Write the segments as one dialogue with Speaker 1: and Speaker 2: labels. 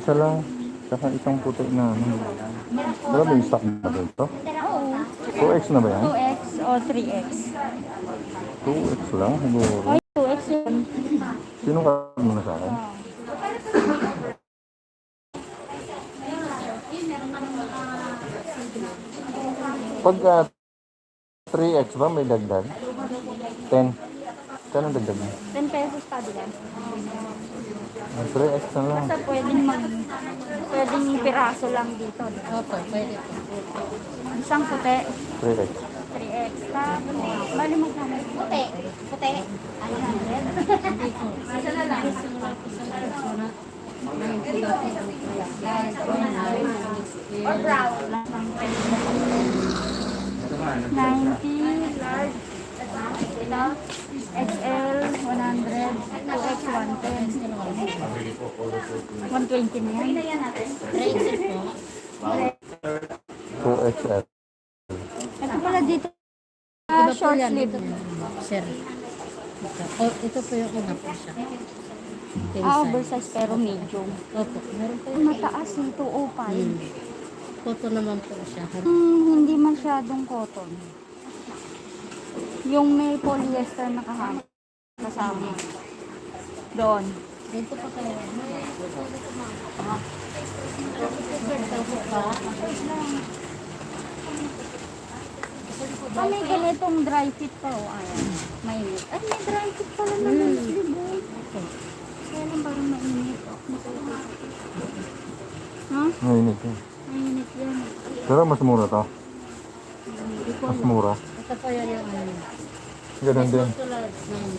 Speaker 1: Isa lang. Saka isang puti na ano. Wala ba yung stock na dito?
Speaker 2: Oo.
Speaker 1: 2X na ba yan?
Speaker 2: 2X o 3X.
Speaker 1: 2X lang siguro.
Speaker 2: Ay, 2X yun.
Speaker 1: Sino ka muna sa akin? Pagka 3X ba may dagdag? 10. Kano dagdag mo?
Speaker 2: 10 pesos pa din.
Speaker 1: 3X na lang.
Speaker 2: Basta pwedeng piraso lang dito.
Speaker 3: Opo, pwede po.
Speaker 2: Isang puti,
Speaker 1: 3X.
Speaker 2: 3X. Tapos, bali magkano? Puti. Puti. 100.
Speaker 3: Hindi po.
Speaker 2: Isa na lang. Or brown. 90, large, XL, 100, 2X, 110. 120 na yan.
Speaker 3: Tracer po.
Speaker 1: 2XL.
Speaker 2: Ito pala dito.
Speaker 3: Iba po
Speaker 2: Short
Speaker 3: yan.
Speaker 2: sleeve.
Speaker 3: Ito, sir. Ito po yung una po siya. King size.
Speaker 2: Oversize pero medium.
Speaker 3: Opo, meron po
Speaker 2: Ay,
Speaker 3: yung
Speaker 2: mataas yung 205.
Speaker 3: Photo naman po siya.
Speaker 2: Hindi masyadong cotton. Yung may polyester na kasama. Doon.
Speaker 3: Dito pa kayo.
Speaker 2: Ah, may ganitong dry fit pa. Oh. Ayan. Mainit. Ay, may dry fit pala naman. Kaya lang parang mainit. Ha?
Speaker 1: Mainit yun.
Speaker 2: Mainit yan.
Speaker 1: Pero mas mura to.
Speaker 2: Hindi ko
Speaker 1: Mas
Speaker 2: alam.
Speaker 1: mura.
Speaker 3: Ito po yan yung ano.
Speaker 1: Ganun din.
Speaker 3: Ito large na yun.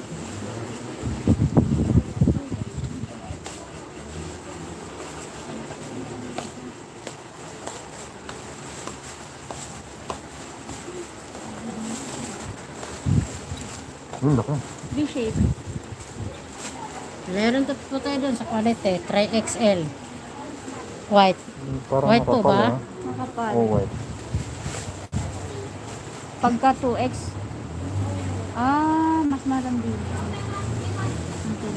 Speaker 1: Yung laki.
Speaker 2: V-shape.
Speaker 3: Meron po tayo dun sa quality. 3XL. White.
Speaker 1: Parang
Speaker 3: White po
Speaker 1: makapal,
Speaker 3: ba?
Speaker 1: ah.
Speaker 2: Makapal.
Speaker 1: Oh, white.
Speaker 2: Pagka 2X. Mas marami. Okay.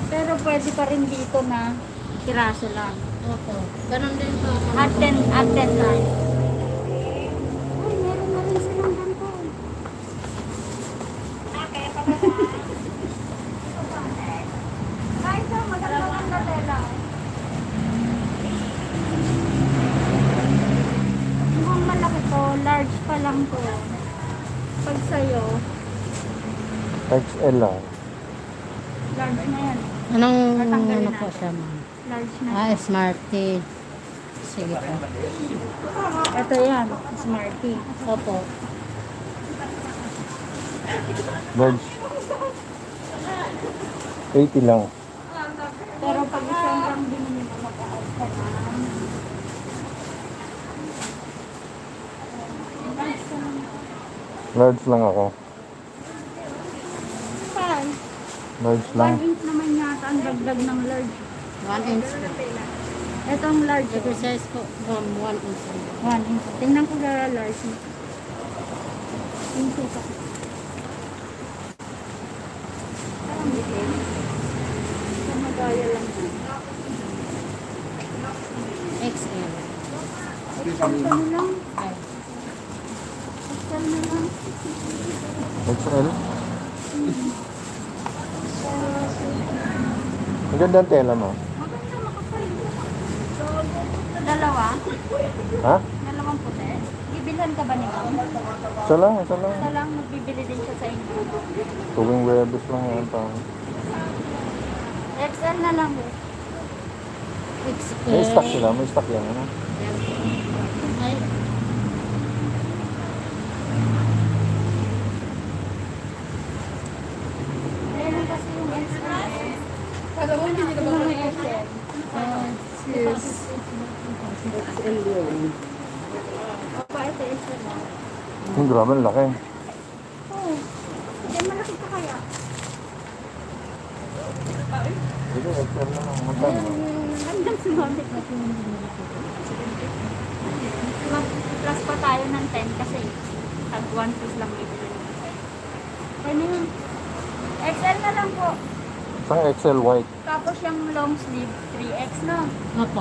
Speaker 2: Pero pwede pa rin dito na piraso lang.
Speaker 3: Opo. Ganon din po.
Speaker 2: At 10 lang. Ay, meron na rin silang ganito. Ay, sir, maganda tela. Mukhang malaki to. Large pa lang to. Pag sa'yo,
Speaker 1: XL lang.
Speaker 2: large na yan.
Speaker 3: Anong
Speaker 2: Tatanggalin
Speaker 3: ano po
Speaker 2: natin.
Speaker 3: siya, ma'am?
Speaker 2: Large na.
Speaker 3: Smarty. Sige po.
Speaker 2: Ito yan, Smarty.
Speaker 3: Opo.
Speaker 1: Large. 80 lang.
Speaker 2: Pero pag isang lang binili mo, mag-add ka na.
Speaker 1: Large lang ako.
Speaker 2: Saan?
Speaker 1: Large lang.
Speaker 2: 1 inch naman yata ang dagdag ng large.
Speaker 3: 1 inch po.
Speaker 2: Ito ang large.
Speaker 3: Every size po, ma'am, 1 inch.
Speaker 2: 1 inch. Tingnan ko na large. Yung suka. Parang bitin. Sa magaya lang.
Speaker 3: XL.
Speaker 2: Extra na lang. Extra na lang.
Speaker 1: XL. Ang ganda ang tela mo.
Speaker 2: Maganda makapal. Dalawa?
Speaker 1: Ha?
Speaker 2: Dalawang puti. Bibilhan ka ba ni Ma'am?
Speaker 1: Isa lang, isa lang.
Speaker 2: Isa lang, magbibili din siya sa inyo.
Speaker 1: Tuwing Webes lang yan. Pang.
Speaker 2: XL na lang.
Speaker 3: XL.
Speaker 1: May stock sila, may stock yan. Ano?
Speaker 3: Ay,
Speaker 2: Meron kasi yung XL. Ito na may XL.
Speaker 3: yes.
Speaker 2: Opa, ito XL na.
Speaker 1: Yung grabe, ang laki.
Speaker 2: Oo. Hindi, malaki pa kaya.
Speaker 1: Sige, XL na lang. Magkano?
Speaker 2: Hanggang sumamit. Plus pa tayo ng 10 kasi tag 1 piece lang bibili. Ano yun? XL na lang po.
Speaker 1: Isang XL white.
Speaker 2: Tapos yung long sleeve, 3X na.
Speaker 3: Opo.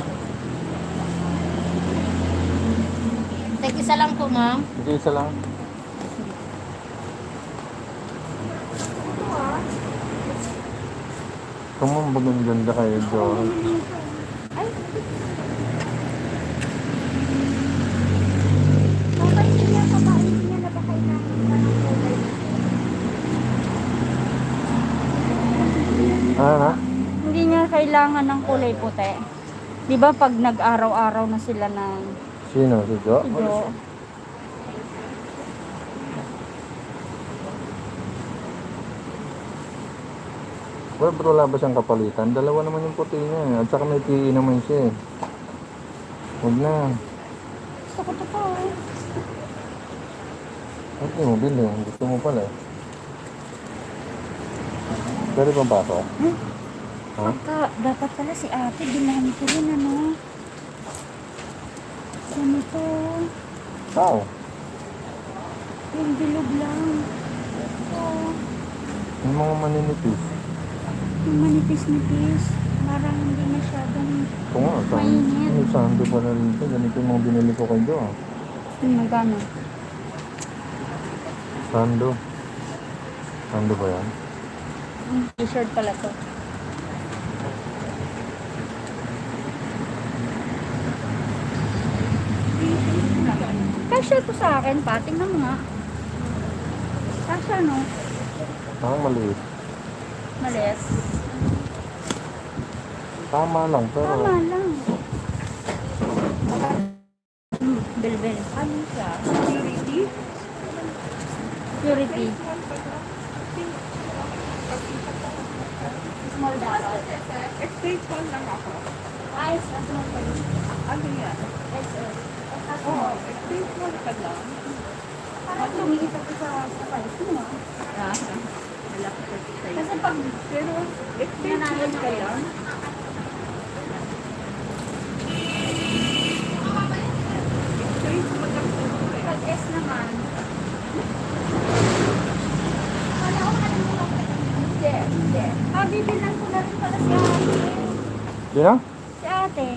Speaker 3: Tek, isa lang po, ma'am.
Speaker 1: Sige, isa lang. Kumambag ang ganda kayo, Joel.
Speaker 2: Ay! Papansin niya, papansin niya na ba kailangan pa ng kulay?
Speaker 1: Ano na?
Speaker 2: Hindi niya kailangan ng kulay puti. Di ba pag nag-araw-araw na sila ng
Speaker 1: Sino? Si Jo?
Speaker 2: video,
Speaker 1: Well, pero wala ba siyang kapalitan? Dalawa naman yung puti niya. Eh. At saka may PE naman siya eh. Huwag na.
Speaker 2: gusto ko to po.
Speaker 1: Hindi mo bili. Gusto mo pala eh. Pwede pa ba ako? Ha?
Speaker 2: Dapat pala si ate, bilhan ko rin ano. Ganito.
Speaker 1: Tao.
Speaker 2: Yung bilog lang. Oh,
Speaker 1: Yung mga maninipis.
Speaker 2: yung manipis-nipis. Parang hindi masyadong
Speaker 1: Ito nga.
Speaker 2: Mainit.
Speaker 1: Yung sando pala rito. Ganito yung mga binili ko kay Jo. Ah.
Speaker 2: yung magano.
Speaker 1: Sando. Sando ba yan?
Speaker 2: T-shirt pala to. Kasya ito sa akin, pating na nga. Kasya no?
Speaker 1: Parang maliit.
Speaker 2: Malis.
Speaker 1: Tama lang pero...
Speaker 2: Tama lang. Belbel. Ano siya? Purity? Purity. Small bottle.
Speaker 4: Stage 1 lang ako.
Speaker 2: Ice, small bottle.
Speaker 4: Ano yan?
Speaker 2: XL.
Speaker 4: Oh, stage 1 ka lang.
Speaker 2: Parang lumiit ako sa price mo.
Speaker 4: Ah, malaki ka sa'yo.
Speaker 2: Kasi pag
Speaker 4: Pero, stage 1 ka lang. Stage 1 lang po eh.
Speaker 2: pag S naman, wala ko alam mo lang. Hindi, hindi. Bibilan ko na rin pala si ate.
Speaker 1: Di na?
Speaker 2: Si ate.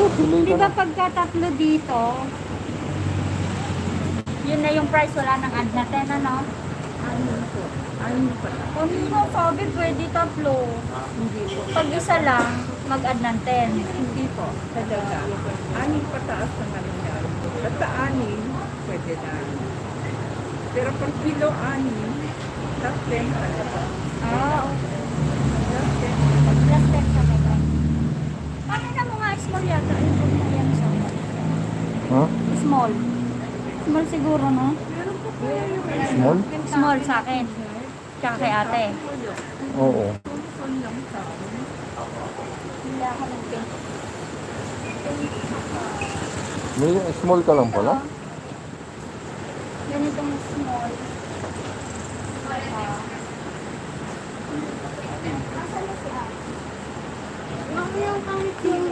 Speaker 1: Pili
Speaker 2: Di
Speaker 1: ka
Speaker 2: ba
Speaker 1: na.
Speaker 2: pagka tatlo dito, yun na yung price, wala nang add na 10, ano?
Speaker 4: Ano pa?
Speaker 2: Kung mo sabi, pwede tatlo.
Speaker 4: Hindi po.
Speaker 2: Pag isa lang, mag-add ng 10.
Speaker 4: Hindi po. Talaga. Aning pataas na naman yan. Basta aning, pwede na. Pero pag kilo aning, top 10 talaga.
Speaker 2: Ah, okay.
Speaker 4: Top 10.
Speaker 2: Plus 10 ka ba? Pakita mo nga, small yata. Ayun po na yan sa
Speaker 1: Ha?
Speaker 2: small. Small siguro, no?
Speaker 1: Small?
Speaker 2: Small sa akin. Tsaka kay ate.
Speaker 1: Oo.
Speaker 4: Phone lang sa akin.
Speaker 2: Hindi ako ng pink.
Speaker 1: May small ka lang pala?
Speaker 2: Ganitong small. Asan na si ate? Mamaya kahit yung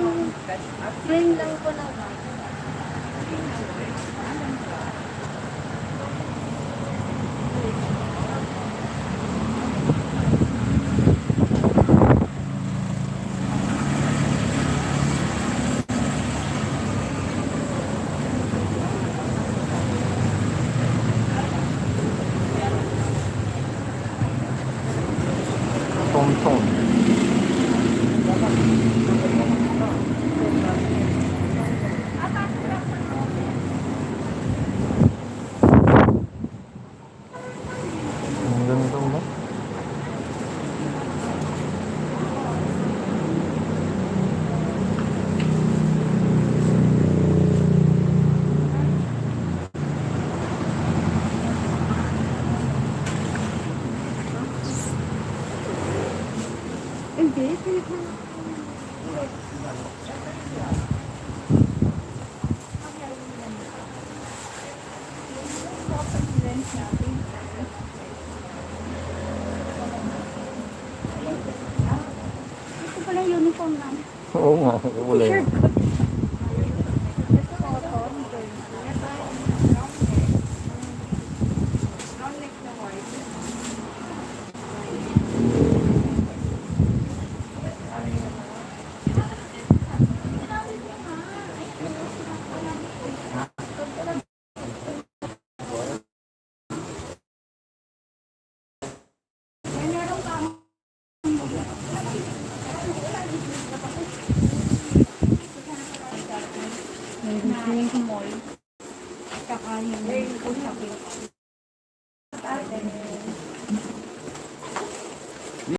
Speaker 2: ring lang ko naman.
Speaker 1: Tom-tom. Ang ganda mo.
Speaker 4: Hindi.
Speaker 2: Ito pala yung uniform na.
Speaker 1: Oo nga. Wala yun.
Speaker 2: Shirt ko. mall. Tsaka yung usapin.